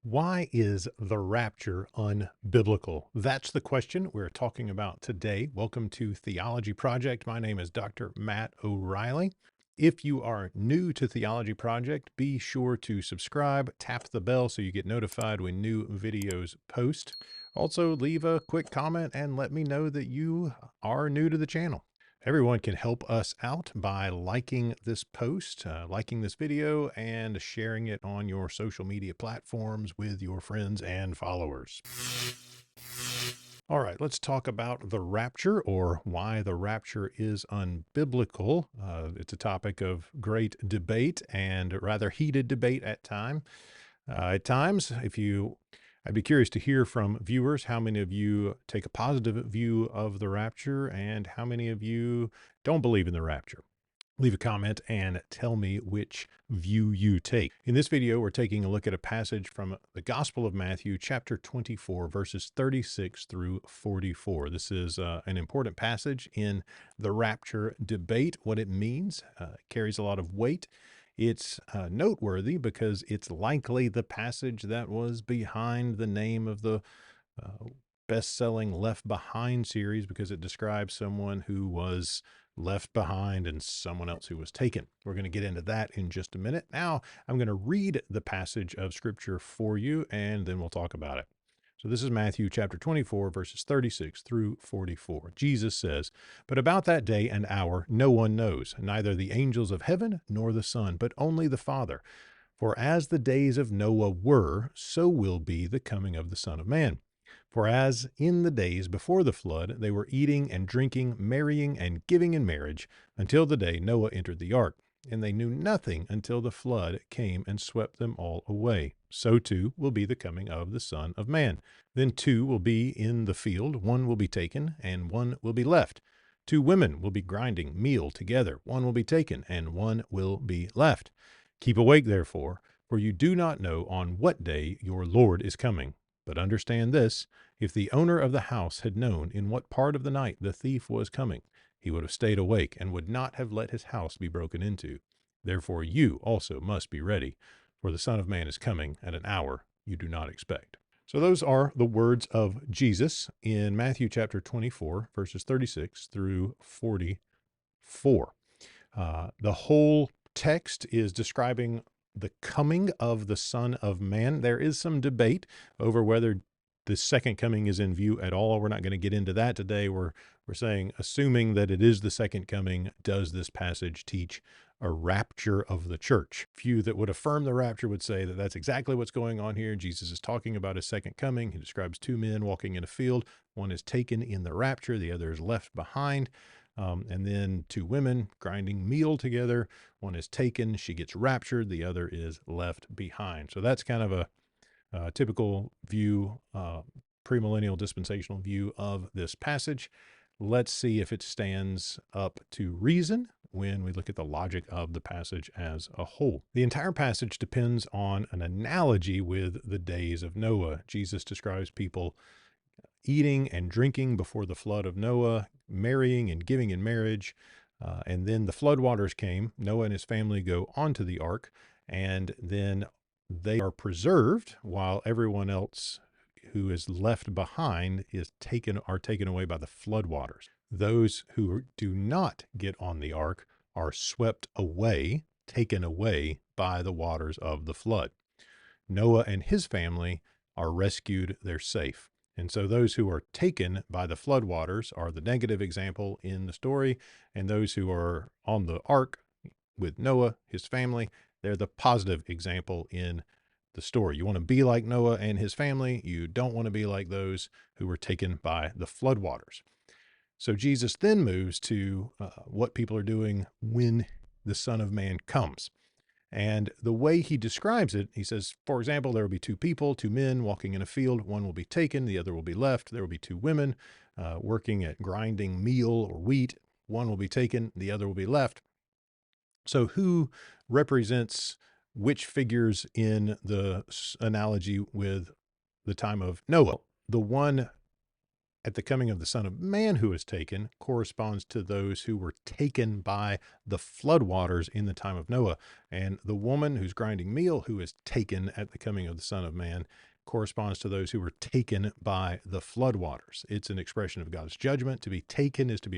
Why is the rapture unbiblical? That's the question we're talking about today. Welcome to Theology Project. My name is Dr. Matt O'Reilly. If you are new to Theology Project, be sure to subscribe, tap the bell so you get notified when new videos post. Also, leave a quick comment and let me know that you are new to the channel. Everyone can help us out by liking this post, liking this video, and sharing it on your social media platforms with your friends and followers. All right, let's talk about the rapture, or why the rapture is unbiblical. It's a topic of great debate and rather heated debate at time. At times, I'd be curious to hear from viewers how many of you take a positive view of the rapture and how many of you don't believe in the rapture. Leave a comment and tell me which view you take. In this video, we're taking a look at a passage from the Gospel of Matthew, chapter 24, verses 36 through 44. This is an important passage in the rapture debate. What it means carries a lot of weight. It's noteworthy because it's likely the passage that was behind the name of the uh, best-selling Left Behind series, because it describes someone who was left behind and someone else who was taken. We're going to get into that in just a minute. Now, I'm going to read the passage of scripture for you, and then we'll talk about it. So this is Matthew chapter 24, verses 36 through 44. Jesus says, "But about that day and hour no one knows, neither the angels of heaven nor the Son, but only the Father. For as the days of Noah were, so will be the coming of the Son of Man. For as in the days before the flood, they were eating and drinking, marrying and giving in marriage, until the day Noah entered the ark. And they knew nothing until the flood came and swept them all away. So too will be the coming of the Son of Man. Then two will be in the field, one will be taken, and one will be left. Two women will be grinding meal together, one will be taken, and one will be left. Keep awake, therefore, for you do not know on what day your Lord is coming. But understand this, if the owner of the house had known in what part of the night the thief was coming, he would have stayed awake and would not have let his house be broken into. Therefore you also must be ready, for the Son of Man is coming at an hour you do not expect." So those are the words of Jesus in Matthew chapter 24, verses 36 through 44. The whole text is describing the coming of the Son of Man. There is some debate over whether the second coming is in view at all. We're not going to get into that today. We're saying, assuming that it is the second coming, does this passage teach a rapture of the church? Few that would affirm the rapture would say that that's exactly what's going on here. Jesus is talking about his second coming. He describes two men walking in a field. One is taken in the rapture, the other is left behind. And then two women grinding meal together. One is taken, she gets raptured, the other is left behind. So that's kind of a typical view, premillennial dispensational view of this passage. Let's see if it stands up to reason when we look at the logic of the passage as a whole. The entire passage depends on an analogy with the days of Noah. Jesus describes people eating and drinking before the flood of Noah, marrying and giving in marriage. And then the floodwaters came. Noah and his family go onto the ark, and then they are preserved while everyone else who is left behind are taken away by the floodwaters. Those who do not get on the ark are swept away, taken away by the waters of the flood. Noah and his family are rescued, they're safe. And so those who are taken by the floodwaters are the negative example in the story, and those who are on the ark with Noah, his family, they're the positive example in the story. You want to be like Noah and his family. You don't want to be like those who were taken by the floodwaters. So Jesus then moves to what people are doing when the Son of Man comes. And the way he describes it, he says, for example, there will be two people, two men walking in a field. One will be taken, the other will be left. There will be two women working at grinding meal or wheat. One will be taken, the other will be left. So who represents which figures in the analogy with the time of Noah? The one at the coming of the Son of Man who is taken corresponds to those who were taken by the floodwaters in the time of Noah. And the woman who's grinding meal who is taken at the coming of the Son of Man corresponds to those who were taken by the floodwaters. It's an expression of God's judgment. To be taken is to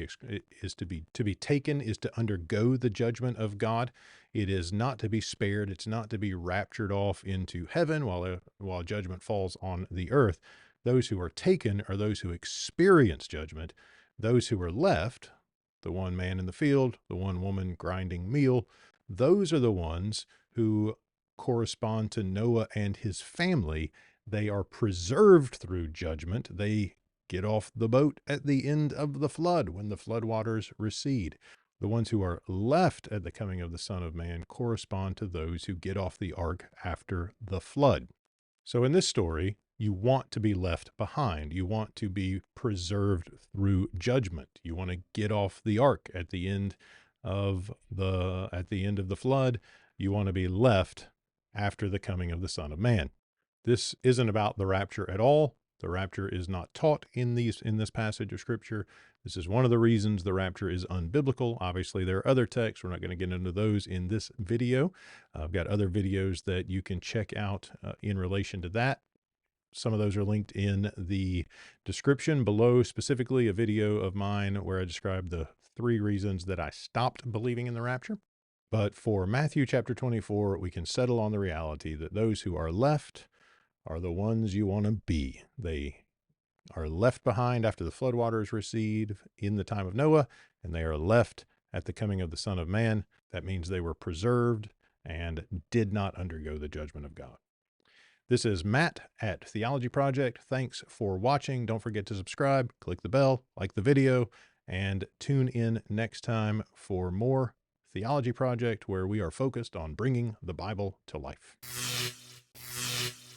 be taken is to undergo the judgment of God. It is not to be spared. It's not to be raptured off into heaven while judgment falls on the earth. Those who are taken are those who experience judgment. Those who are left, the one man in the field, the one woman grinding meal, those are the ones who correspond to Noah and his family. They are preserved through judgment. They get off the boat at the end of the flood when the floodwaters recede. The ones who are left at the coming of the Son of Man correspond to those who get off the ark after the flood. So in this story, you want to be left behind. You want to be preserved through judgment. You want to get off the ark at the end of the flood. You want to be left after the coming of the Son of Man. This isn't about the rapture at all. The rapture is not taught in this passage of Scripture. This is one of the reasons the rapture is unbiblical. Obviously, there are other texts. We're not going to get into those in this video. I've got other videos that you can check out in relation to that. Some of those are linked in the description below, specifically a video of mine where I describe the 3 reasons that I stopped believing in the rapture. But for Matthew chapter 24, we can settle on the reality that those who are left are the ones you want to be. They are left behind after the floodwaters recede in the time of Noah, and they are left at the coming of the Son of Man. That means they were preserved and did not undergo the judgment of God. This is Matt at Theology Project. Thanks for watching. Don't forget to subscribe, click the bell, like the video, and tune in next time for more Theology Project, where we are focused on bringing the Bible to life.